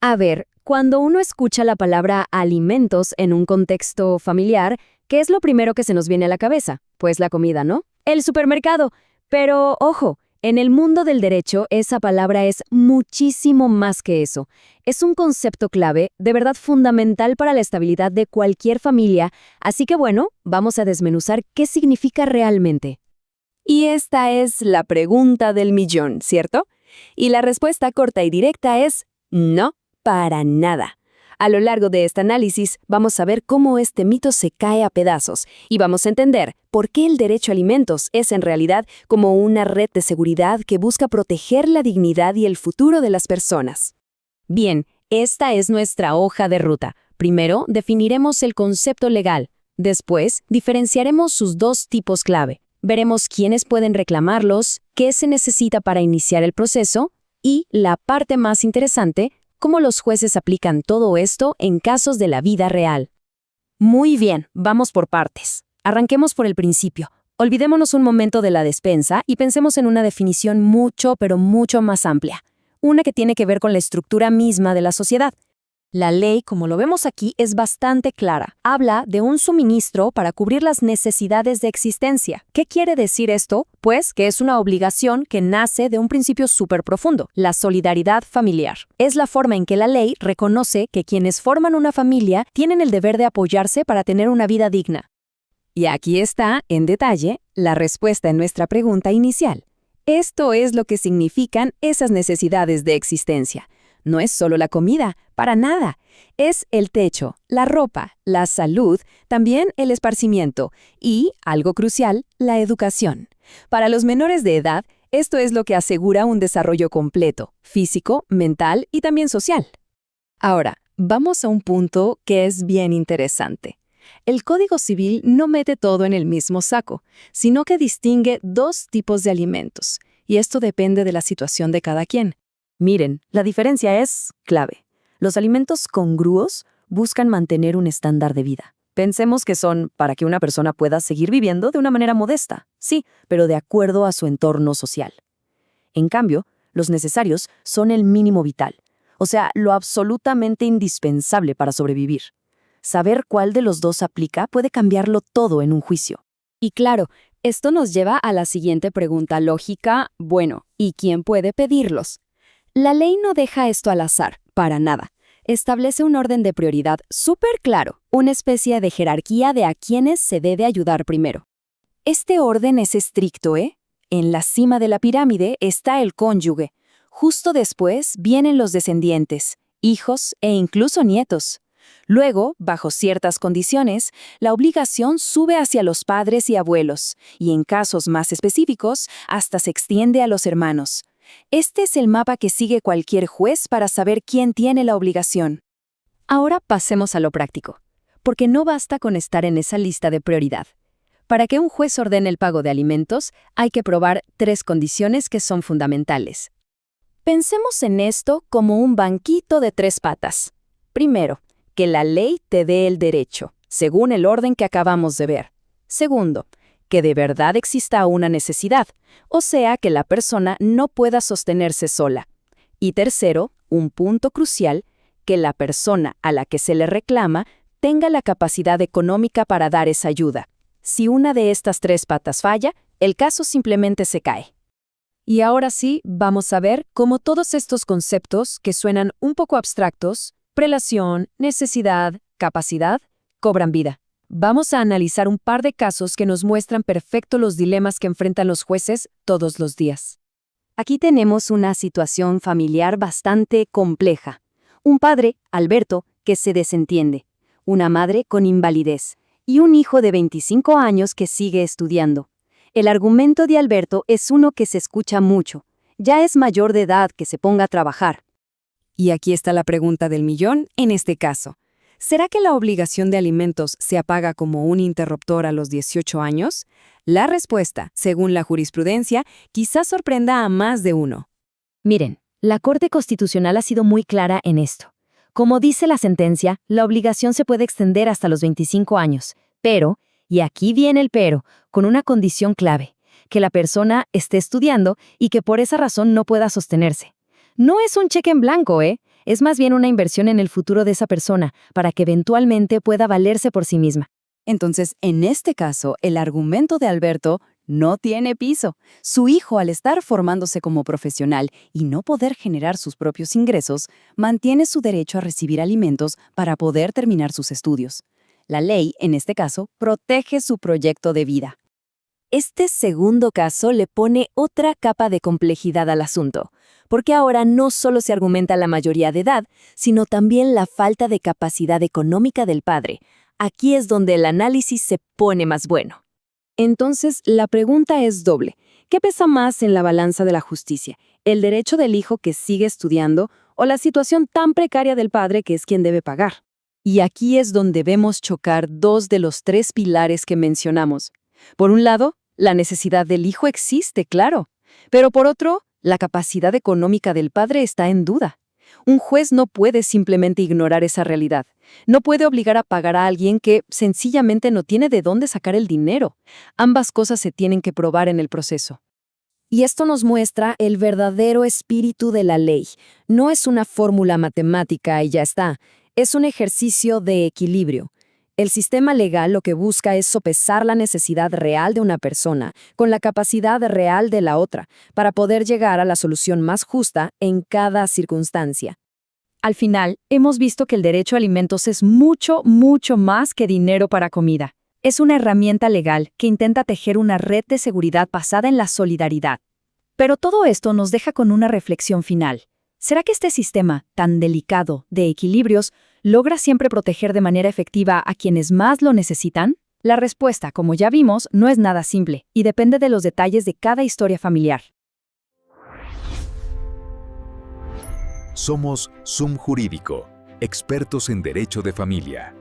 A ver, cuando uno escucha la palabra alimentos en un contexto familiar, ¿qué es lo primero que se nos viene a la cabeza? Pues la comida, ¿no? El supermercado. Pero, ojo, en el mundo del derecho esa palabra es muchísimo más que eso. Es un concepto clave, de verdad fundamental para la estabilidad de cualquier familia, así que bueno, vamos a desmenuzar qué significa realmente. Y esta es la pregunta del millón, ¿cierto? Y la respuesta corta y directa es no, para nada. A lo largo de este análisis vamos a ver cómo este mito se cae a pedazos y vamos a entender por qué el derecho a alimentos es en realidad como una red de seguridad que busca proteger la dignidad y el futuro de las personas. Bien, esta es nuestra hoja de ruta. Primero, definiremos el concepto legal. Después, diferenciaremos sus dos tipos clave. Veremos quiénes pueden reclamarlos, qué se necesita para iniciar el proceso y, la parte más interesante, cómo los jueces aplican todo esto en casos de la vida real. Muy bien, vamos por partes. Arranquemos por el principio. Olvidémonos un momento de la despensa y pensemos en una definición pero mucho más amplia. Una que tiene que ver con la estructura misma de la sociedad. La ley, como lo vemos aquí, es bastante clara. Habla de un suministro para cubrir las necesidades de existencia. ¿Qué quiere decir esto? Pues que es una obligación que nace de un principio súper profundo, la solidaridad familiar. Es la forma en que la ley reconoce que quienes forman una familia tienen el deber de apoyarse para tener una vida digna. Y aquí está, en detalle, la respuesta en nuestra pregunta inicial. Esto es lo que significan esas necesidades de existencia. No es solo la comida, para nada. Es el techo, la ropa, la salud, también el esparcimiento y, algo crucial, la educación. Para los menores de edad, esto es lo que asegura un desarrollo completo, físico, mental y también social. Ahora, vamos a un punto que es bien interesante. El Código Civil no mete todo en el mismo saco, sino que distingue dos tipos de alimentos, y esto depende de la situación de cada quien. Miren, la diferencia es clave. Los alimentos congruos buscan mantener un estándar de vida. Pensemos que son para que una persona pueda seguir viviendo de una manera modesta, sí, pero de acuerdo a su entorno social. En cambio, los necesarios son el mínimo vital, o sea, lo absolutamente indispensable para sobrevivir. Saber cuál de los dos aplica puede cambiarlo todo en un juicio. Y claro, esto nos lleva a la siguiente pregunta lógica, bueno, ¿y quién puede pedirlos? La ley no deja esto al azar, para nada. Establece un orden de prioridad súper claro, una especie de jerarquía de a quienes se debe ayudar primero. Este orden es estricto, ¿eh? En la cima de la pirámide está el cónyuge. Justo después vienen los descendientes, hijos e incluso nietos. Luego, bajo ciertas condiciones, la obligación sube hacia los padres y abuelos, y en casos más específicos, hasta se extiende a los hermanos. Este es el mapa que sigue cualquier juez para saber quién tiene la obligación. Ahora pasemos a lo práctico, porque no basta con estar en esa lista de prioridad. Para que un juez ordene el pago de alimentos, hay que probar 3 condiciones que son fundamentales. Pensemos en esto como un banquito de 3 patas. Primero, que la ley te dé el derecho, según el orden que acabamos de ver. Segundo, que de verdad exista una necesidad, o sea, que la persona no pueda sostenerse sola. Y tercero, un punto crucial, que la persona a la que se le reclama tenga la capacidad económica para dar esa ayuda. Si una de estas 3 patas falla, el caso simplemente se cae. Y ahora sí, vamos a ver cómo todos estos conceptos, que suenan un poco abstractos, prelación, necesidad, capacidad, cobran vida. Vamos a analizar un par de casos que nos muestran perfecto los dilemas que enfrentan los jueces todos los días. Aquí tenemos una situación familiar bastante compleja. Un padre, Alberto, que se desentiende. Una madre con invalidez. Y un hijo de 25 años que sigue estudiando. El argumento de Alberto es uno que se escucha mucho. Ya es mayor de edad, que se ponga a trabajar. Y aquí está la pregunta del millón en este caso. ¿Será que la obligación de alimentos se apaga como un interruptor a los 18 años? La respuesta, según la jurisprudencia, quizás sorprenda a más de uno. Miren, la Corte Constitucional ha sido muy clara en esto. Como dice la sentencia, la obligación se puede extender hasta los 25 años, pero, y aquí viene el pero, con una condición clave, que la persona esté estudiando y que por esa razón no pueda sostenerse. No es un cheque en blanco, ¿eh? Es más bien una inversión en el futuro de esa persona, para que eventualmente pueda valerse por sí misma. Entonces, en este caso, el argumento de Alberto no tiene piso. Su hijo, al estar formándose como profesional y no poder generar sus propios ingresos, mantiene su derecho a recibir alimentos para poder terminar sus estudios. La ley, en este caso, protege su proyecto de vida. Este segundo caso le pone otra capa de complejidad al asunto, porque ahora no solo se argumenta la mayoría de edad, sino también la falta de capacidad económica del padre. Aquí es donde el análisis se pone más bueno. Entonces, la pregunta es doble. ¿Qué pesa más en la balanza de la justicia? ¿El derecho del hijo que sigue estudiando o la situación tan precaria del padre que es quien debe pagar? Y aquí es donde vemos chocar dos de los tres pilares que mencionamos. Por un lado, la necesidad del hijo existe, claro, pero por otro, la capacidad económica del padre está en duda. Un juez no puede simplemente ignorar esa realidad. No puede obligar a pagar a alguien que sencillamente no tiene de dónde sacar el dinero. Ambas cosas se tienen que probar en el proceso. Y esto nos muestra el verdadero espíritu de la ley. No es una fórmula matemática y ya está. Es un ejercicio de equilibrio. El sistema legal lo que busca es sopesar la necesidad real de una persona con la capacidad real de la otra, para poder llegar a la solución más justa en cada circunstancia. Al final, hemos visto que el derecho a alimentos es mucho, mucho más que dinero para comida. Es una herramienta legal que intenta tejer una red de seguridad basada en la solidaridad. Pero todo esto nos deja con una reflexión final. ¿Será que este sistema, tan delicado, de equilibrios, logra siempre proteger de manera efectiva a quienes más lo necesitan? La respuesta, como ya vimos, no es nada simple y depende de los detalles de cada historia familiar. Somos Zoom Jurídico, expertos en derecho de familia.